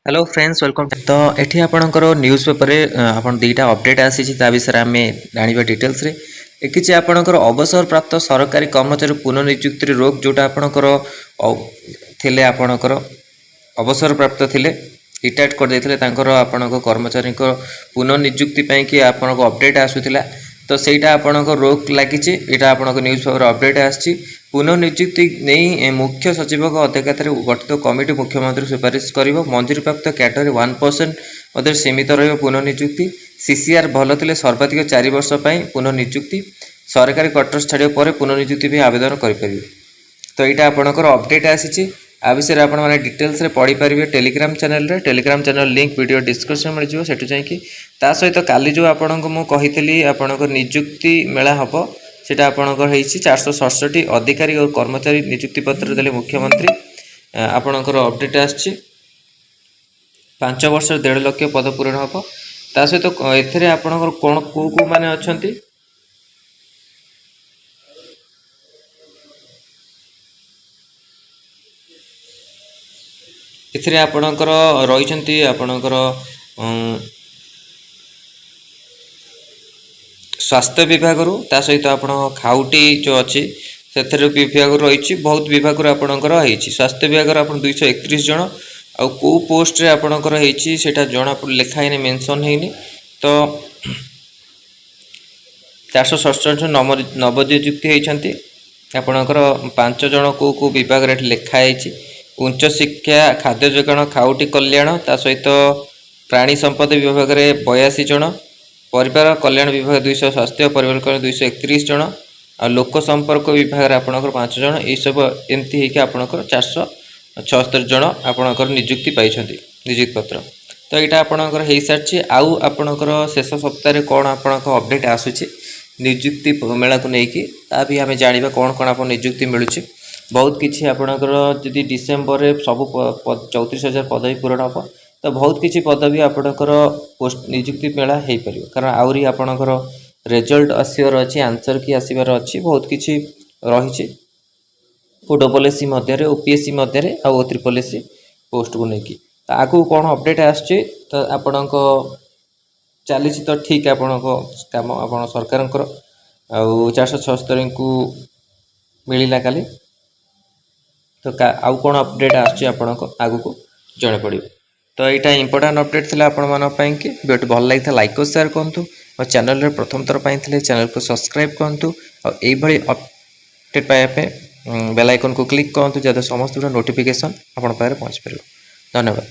Hello friends welcome तो एठी आपणकर न्यूज़ पेपर रे आपण दुईटा अपडेट आसी ता विषय आम जाना डिटेल्स रे लिखी आपणकर अवसर प्राप्त सरकारी कर्मचारी पुनर्नियुक्ति रोक जोटा आपणकर थिले आपणकर अवसर प्राप्त थिले रिटायर्ड कर देथिले तांकर आपणक कर्मचारी पुनर्नियुक्ति पई कि आपणक अपडेट आसुथिला तो सेटा आपणक रोक लागिछि एटा आपणक न्यूज़ पेपर अपडेट आछि पुनर्नियुक्ति नहीं मुख्य सचिव अध्यक्षतार गठित कमिटी मुख्यमंत्री सुपारिश कर मंजूरी प्राप्त कैटेगरी 1% सीमित रही पुनर्नियुक्ति सीसीआर भल थे सर्वाधिक 4 वर्ष पुनर्नियुक्ति सरकारी क्वार्टर्स छाड़ा पर पुनर्नियुक्ति आवेदन करेंगे। तो यहाँ आपंकर अपडेट आसी आ विषय आप डिटेल्स पढ़ी पारे Telegram channel link video description मिल जाए सेठू जाकि सहित काली जो आपको मुझे आपंकर नियुक्ति मेला हम सेटा आपणकर 467 अधिकारी और कर्मचारी नियुक्ति पत्र देले मुख्यमंत्री आपणकर अपडेट आछि 5 वर्ष 1.5 लाख पद पूरण हम ता सहित एथरे आपणकर कोन को माने अछंती एथरे आपणकर रहिसंती आपणकर स्वास्थ्य विभाग सहित आप खाउटी जो अच्छी से विभाग रही बहुत विभाग आपणकर स्वास्थ्य विभाग आप 231 जन आ कौ पोस्ट रे आपणकर सेटा जना लिखाई मेंशन होनी तो 467 नवनियुक्ति होती आपणकर 5 जन को विभाग लिखाई उच्च शिक्षा खाद्य जोगाण खाउटी कल्याण ता सहित प्राणी संपद विभाग में 82 जन परिवार कल्याण विभाग 200 स्वास्थ्य परिवार कल्याण 231 जन आ लोक संपर्क विभाग आपणकर 5 जन ये सब एमती होकर आपणकर 476 जन आपणकर नियुक्ति पाई नियुक्ति पत्र। तो यहाँ आपणकर हो सारी आउ आपणकर शेष सप्ताह कौन आपणक अपडेट आसूची नियुक्ति मेला को लेकिन ता भी आम जाना कौन कौन आप नियुक्ति मिलूँ बहुत किसी आपणकर जदि डिसेम्बर सब 34,000 पदवी पूरण हम तो बहुत किसी पदवी आपणकर पोस्ट नियुक्ति मेला हो पार कारण आहरी आपणकर रिजल्ट आसबार अच्छी आंसर की आसबार अच्छी बहुत किसी रही ओडब्ल्यूएससी मध्य ओपीएससी मध्य आ ट्रिपलएससी पोस्ट को लेकिन आगू कौन अपडेट आसचे तो आपण चली तो ठीक आपण कम आप सरकार 476 को मिलला काली तो आउ कौन अपडेट आसचे आपण आगू को जଣା पड़ो। तो यहाँ इंपोर्टाट अपडेट थी आपण कि वीडियो भल लगी लाइक और शेयर करूँ और चैनल प्रथम थर पाई चैनल को सब्सक्राइब करूँ और यही अपडेट पाइबा बेल आइकन को क्लिक करूँ जहाँ समस्त नोटिफिकेशन आप पहुँच पार। धन्यवाद।